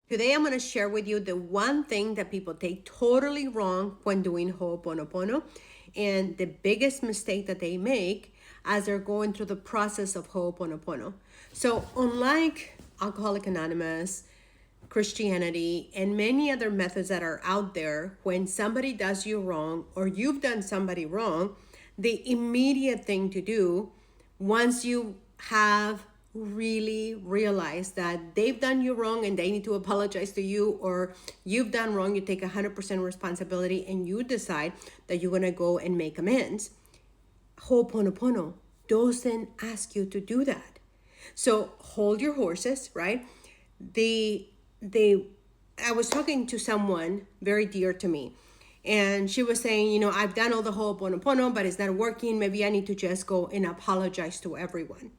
Today, I'm going to share with you the one thing that people take totally wrong when doing Ho'oponopono, and the biggest mistake that they make as they're going through the process of Ho'oponopono. So, unlike Alcoholic Anonymous, Christianity, and many other methods that are out there, when somebody does you wrong or you've done somebody wrong, the immediate thing to do once you have really realized that they've done you wrong and they need to apologize to you, or you've done wrong, you take 100% responsibility and you decide that you're going to go and make amends. Ho'oponopono doesn't ask you to do that. So hold your horses, right? I was talking to someone very dear to me, and she was saying, I've done all the Ho'oponopono, but it's not working. Maybe I need to just go and apologize to everyone.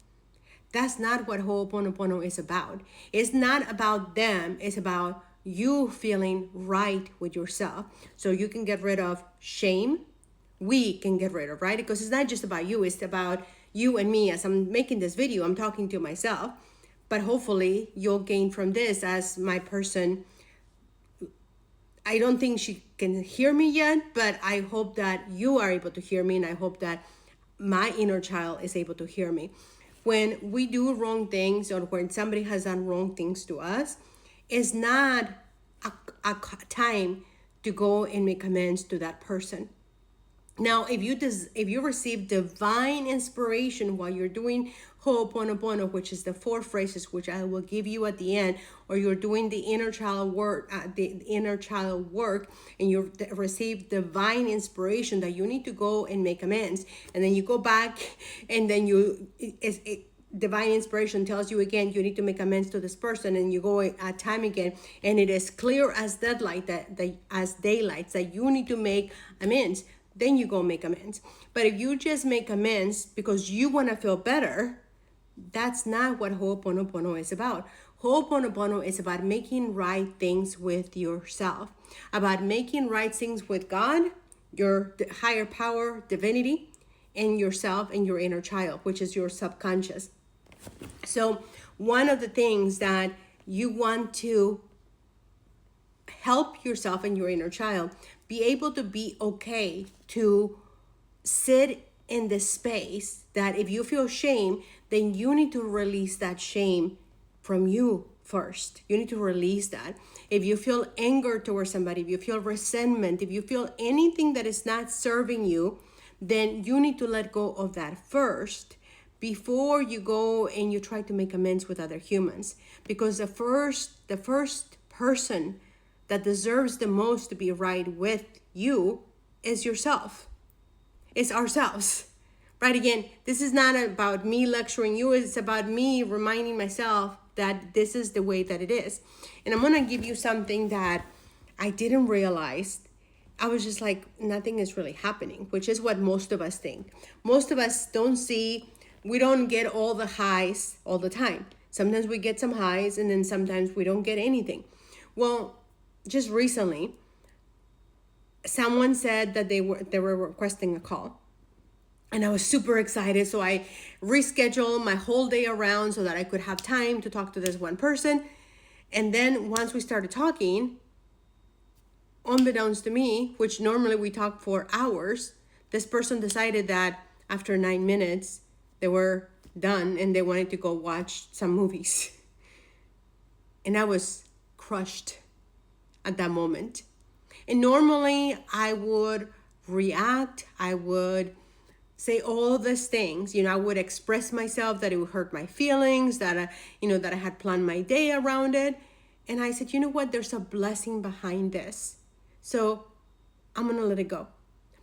That's not what Ho'oponopono is about. It's not about them. It's about you feeling right with yourself. So you can get rid of shame. We can get rid of, right? Because it's not just about you. It's about you and me. As I'm making this video, I'm talking to myself. But hopefully you'll gain from this as my person. I don't think she can hear me yet, but I hope that you are able to hear me, and I hope that my inner child is able to hear me. When we do wrong things, or when somebody has done wrong things to us, it's not a time to go and make amends to that person. Now, if you receive divine inspiration while you're doing Ho'oponopono, which is the 4 phrases which I will give you at the end, or you're doing the inner child work, and you receive divine inspiration that you need to go and make amends, and then you go back, and then divine inspiration tells you again you need to make amends to this person, and you go at time again, and it is clear as daylight that you need to make amends. Then you go make amends. But if you just make amends because you want to feel better, that's not what Ho'oponopono is about. Ho'oponopono is about making right things with yourself, about making right things with God, your higher power, divinity, and yourself and your inner child, which is your subconscious. So one of the things that you want to help yourself and your inner child be able to be okay to sit in the space that if you feel shame, then you need to release that shame from you first. You need to release that. If you feel anger towards somebody, if you feel resentment, if you feel anything that is not serving you, then you need to let go of that first before you go and you try to make amends with other humans. Because the first person that deserves the most to be right with you is yourself. It's ourselves. Right? Again, this is not about me lecturing you. It's about me reminding myself that this is the way that it is. And I'm going to give you something that I didn't realize. I was just like, nothing is really happening, which is what most of us think. Most of us we don't get all the highs all the time. Sometimes we get some highs, and then sometimes we don't get anything. Well, just recently, someone said that they were requesting a call, and I was super excited. So I rescheduled my whole day around so that I could have time to talk to this one person. And then once we started talking, unbeknownst to me, which normally we talk for hours, this person decided that after 9 minutes, they were done and they wanted to go watch some movies. And I was crushed at that moment. And normally I would react, I would say all these things, I would express myself that it would hurt my feelings, that I had planned my day around it. And I said, you know what, there's a blessing behind this. So I'm gonna let it go.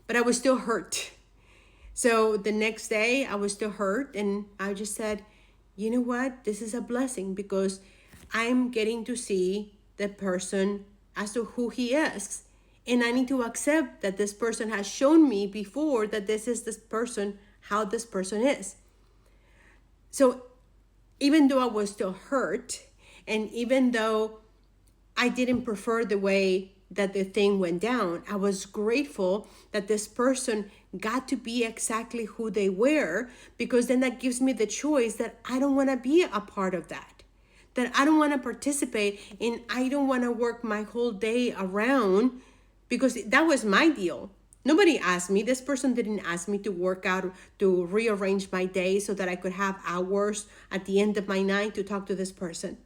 But I was still hurt. So the next day I was still hurt, and I just said, you know what, this is a blessing because I'm getting to see the person as to who he is. And I need to accept that this person has shown me before that this is this person, how this person is. So even though I was still hurt, and even though I didn't prefer the way that the thing went down, I was grateful that this person got to be exactly who they were, because then that gives me the choice that I don't want to be a part of that. that I don't want to participate and I don't want to work my whole day around, because that was my deal. Nobody asked me. This person didn't ask me to work out, to rearrange my day so that I could have hours at the end of my night to talk to this person.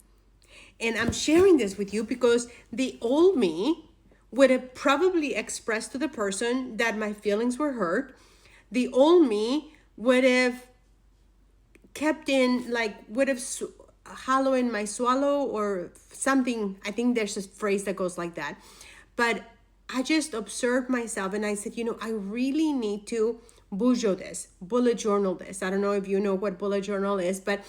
And I'm sharing this with you because the old me would have probably expressed to the person that my feelings were hurt. The old me would have kept in, like, would have hollow in my swallow or something. I think there's a phrase that goes like that. But I just observed myself and I said, I really need to bullet journal this. I don't know if you know what bullet journal is, but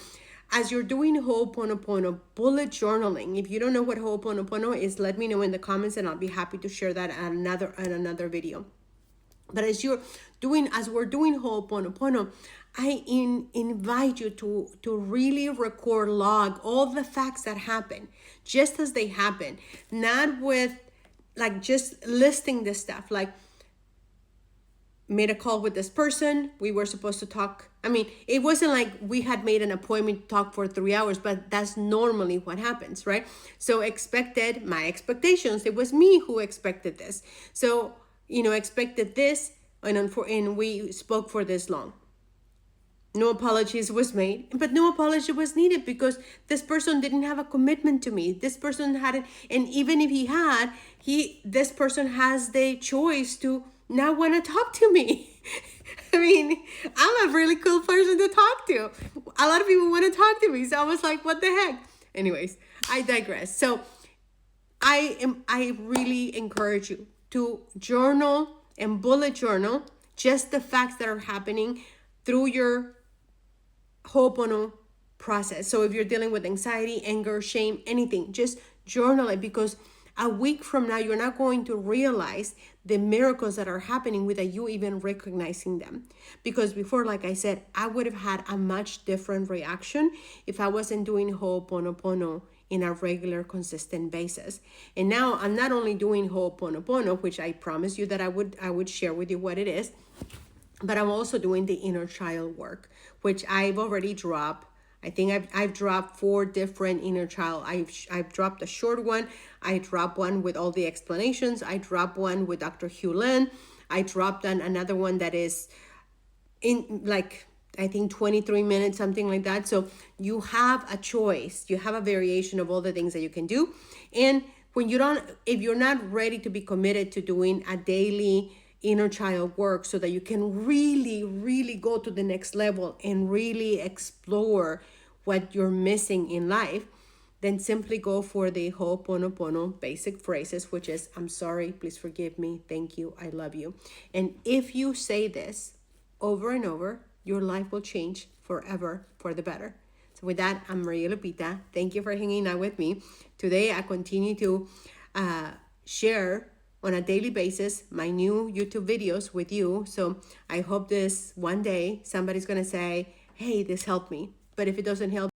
as you're doing Ho'oPonoPono, bullet journaling, if you don't know what Ho'oPonoPono is, let me know in the comments and I'll be happy to share that at another video. But as we're doing Ho'oPonoPono, I invite you to really log all the facts that happen, just as they happen, not with like just listing this stuff, like made a call with this person. We were supposed to talk. I mean, it wasn't like we had made an appointment to talk for 3 hours, but that's normally what happens, right? So my expectations, it was me who expected this. So, expected this, and we spoke for this long. No apologies was made, but no apology was needed because this person didn't have a commitment to me. This person hadn't, and even if he had, this person has the choice to not want to talk to me. I mean, I'm a really cool person to talk to. A lot of people want to talk to me, so I was like, what the heck? Anyways, I digress. So I really encourage you to journal and bullet journal just the facts that are happening through your Ho'oPono process. So if you're dealing with anxiety, anger, shame, anything, just journal it, because a week from now, you're not going to realize the miracles that are happening without you even recognizing them. Because before, like I said, I would have had a much different reaction if I wasn't doing Ho'oPonoPono in a regular, consistent basis. And now I'm not only doing Ho'oPonoPono, which I promised you that I would share with you what it is, but I'm also doing the inner child work, which I've already dropped. I think I've dropped 4 different inner child. I've dropped a short one. I dropped one with all the explanations. I dropped one with Dr. Hugh Lin. I dropped another one that is in like, I think 23 minutes, something like that. So you have a choice. You have a variation of all the things that you can do. And if you're not ready to be committed to doing a daily inner child work so that you can really, really go to the next level and really explore what you're missing in life, then simply go for the Ho'oPonoPono basic phrases, which is, I'm sorry, please forgive me, thank you, I love you. And if you say this over and over, your life will change forever for the better. So with that, I'm Maria Lupita. Thank you for hanging out with me. Today, I continue to share on a daily basis my new YouTube videos with you. So I hope this one day somebody's gonna say, hey, this helped me. But if it doesn't help